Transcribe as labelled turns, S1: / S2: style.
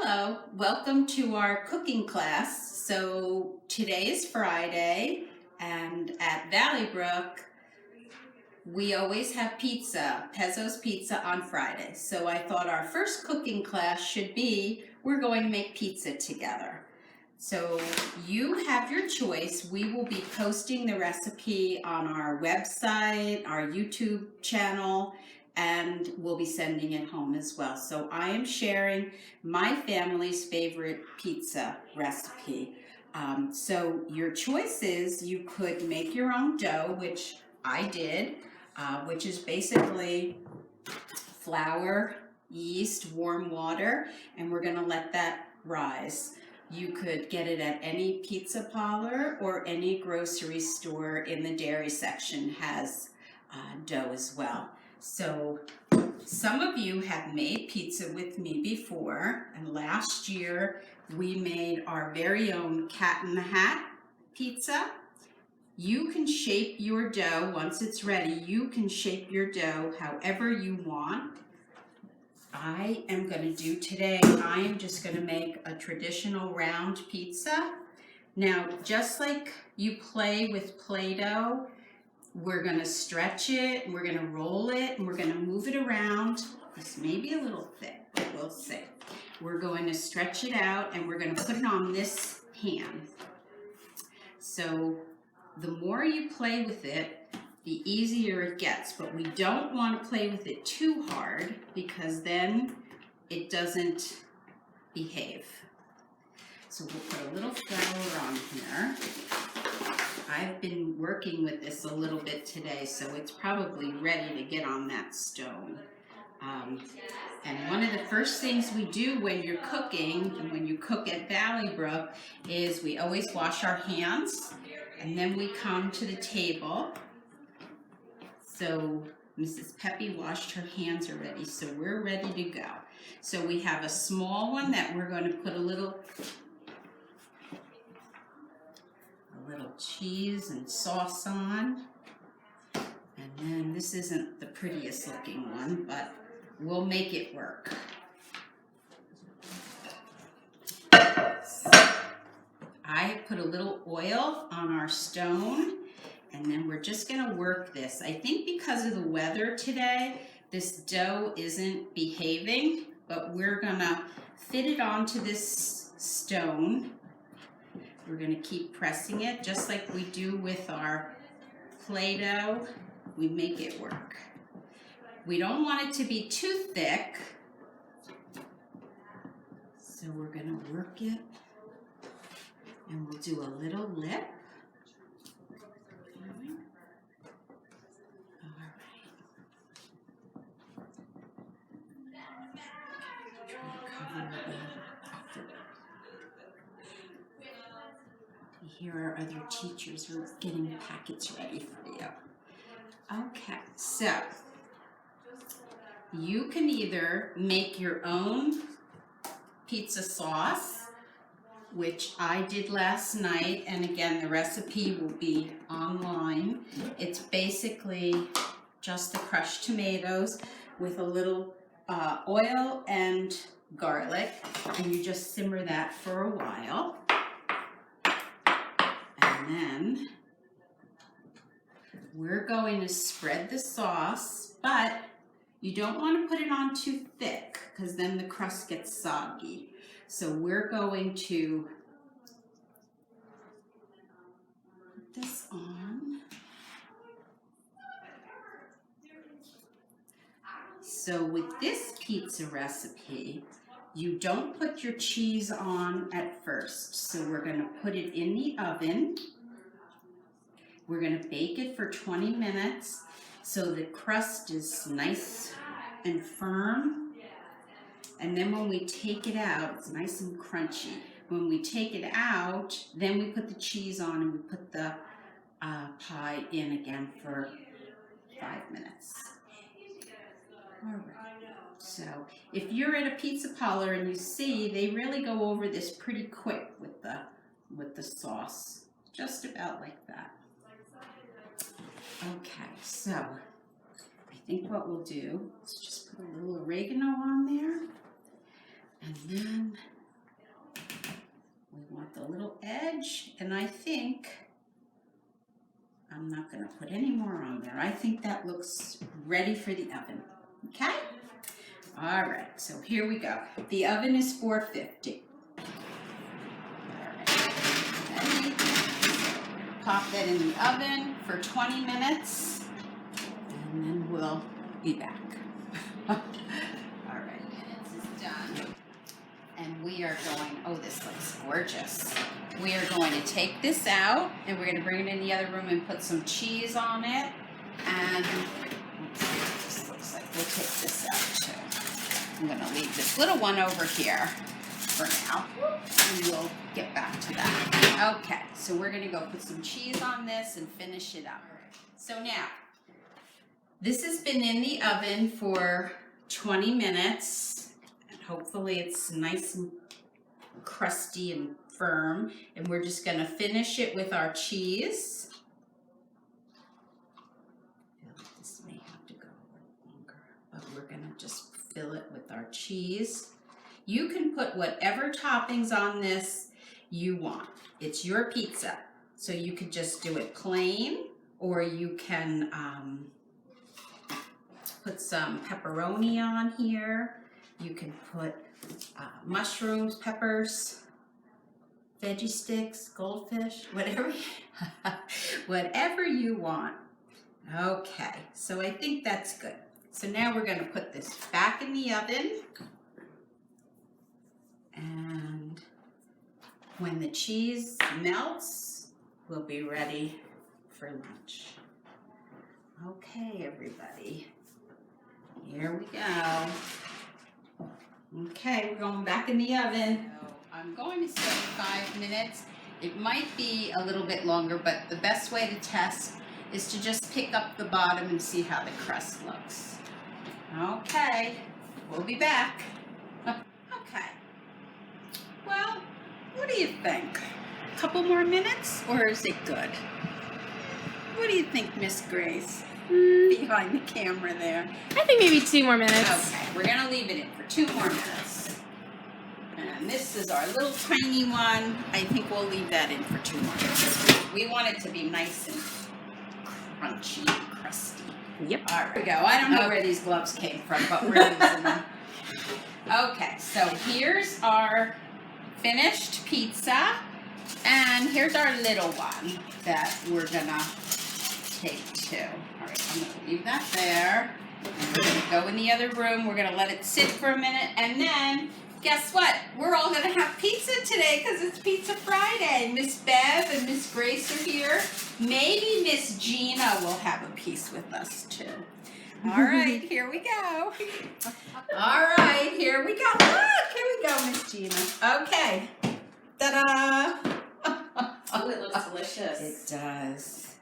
S1: Hello, welcome to our cooking class. So today is Friday, and at Valley Brook, we always have pizza, Pezzo's Pizza on Friday. So I thought our first cooking class should be, we're going to make pizza together. So you have your choice. We will be posting the recipe on our website, our YouTube channel, and we'll be sending it home as well. So I am sharing my family's favorite pizza recipe. So your choice is you could make your own dough, which I did, which is basically flour, yeast, warm water, and we're gonna let that rise. You could get it at any pizza parlor or any grocery store in the dairy section has dough as well. So some of you have made pizza with me before, and last year we made our very own Cat in the Hat pizza. You can shape your dough once it's ready. You can shape your dough however you want. I am going to do today, I am just going to make a traditional round pizza. Now, just like you play with Play-Doh, we're going to stretch it, and we're going to roll it, and we're going to move it around. This may be a little thick, but we'll see. We're going to stretch it out, and we're going to put it on this pan. So the more you play with it, the easier it gets, but we don't want to play with it too hard because then it doesn't behave. So we'll put a little flour on here. I've been working with this a little bit today, so it's probably ready to get on that stone. And one of the first things we do when you're cooking, and when you cook at Valley Brook, is we always wash our hands, and then we come to the table. So Mrs. Pepe washed her hands already, so we're ready to go. So we have a small one that we're going to put a little cheese and sauce on. And then this isn't the prettiest looking one, but we'll make it work. So I put a little oil on our stone. And then we're just going to work this. I think because of the weather today, this dough isn't behaving, but we're going to fit it onto this stone. We're going to keep pressing it just like we do with our Play-Doh. We make it work. We don't want it to be too thick, so we're going to work it, and we'll do a little lip. Here are other teachers who are getting the packets ready for you. Okay, so you can either make your own pizza sauce, which I did last night, and again, the recipe will be online. It's basically just the crushed tomatoes with a little oil and garlic, and you just simmer that for a while. And then we're going to spread the sauce, but you don't want to put it on too thick because then the crust gets soggy. So we're going to put this on. So with this pizza recipe, you don't put your cheese on at first. So we're going to put it in the oven. We're going to bake it for 20 minutes so the crust is nice and firm. And then when we take it out, it's nice and crunchy. When we take it out, then we put the cheese on and we put the pie in again for 5 minutes. All right. So if you're at a pizza parlor and you see, they really go over this pretty quick with the sauce, just about like that. Okay, so I think what we'll do is just put a little oregano on there, and then want the little edge, and I think I'm not going to put any more on there. I think that looks ready for the oven. Okay? All right, so here we go. The oven is 450. All right, ready? Pop that in the oven for 20 minutes, and then we'll be back. All right, minutes is done. And we are going, oh, this looks gorgeous. We are going to take this out, and we're going to bring it in the other room and put some cheese on it. And let's see what this looks like. We'll take this out too. I'm going to leave this little one over here for now, and we'll get back to that. Okay, so we're going to go put some cheese on this and finish it up. So now, this has been in the oven for 20 minutes, and hopefully it's nice and crusty and firm, and we're just going to finish it with our cheese. I feel like this may have to go a little longer, but we're going to just fill it with our cheese. You can put whatever toppings on this you want. It's your pizza, so you could just do it plain, or you can put some pepperoni on here. You can put mushrooms, peppers, veggie sticks, goldfish, whatever you want. Okay, so I think that's good. So now we're going to put this back in the oven, and when the cheese melts, we'll be ready for lunch. Okay, everybody, here we go. Okay, we're going back in the oven. I'm going to say 5 minutes. It might be a little bit longer, but the best way to test is to just pick up the bottom and see how the crust looks. Okay, we'll be back. Okay. Well, what do you think? A couple more minutes, or is it good? What do you think, Miss Grace? Behind the camera there.
S2: I think maybe 2 more minutes.
S1: Okay, we're gonna leave it in for 2 more minutes. And this is our little tiny one. I think we'll leave that in for 2 more minutes. We want it to be nice and crunchy and crusty.
S2: Yep.
S1: All right, here we go. I don't know where these gloves came from, but we're using them. Okay, so here's our finished pizza, and here's our little one that we're gonna take too. All right, I'm gonna leave that there. And we're gonna go in the other room. We're gonna let it sit for a minute, and then guess what? We're all gonna have pizza today because it's Pizza Friday. Miss Bev and Miss Grace are here. Maybe Miss Gina will have a piece with us too. All right, here we go. All right, here we go. Look, here we go, Miss Gina. Okay. Ta-da!
S3: Oh, it looks delicious.
S1: It does.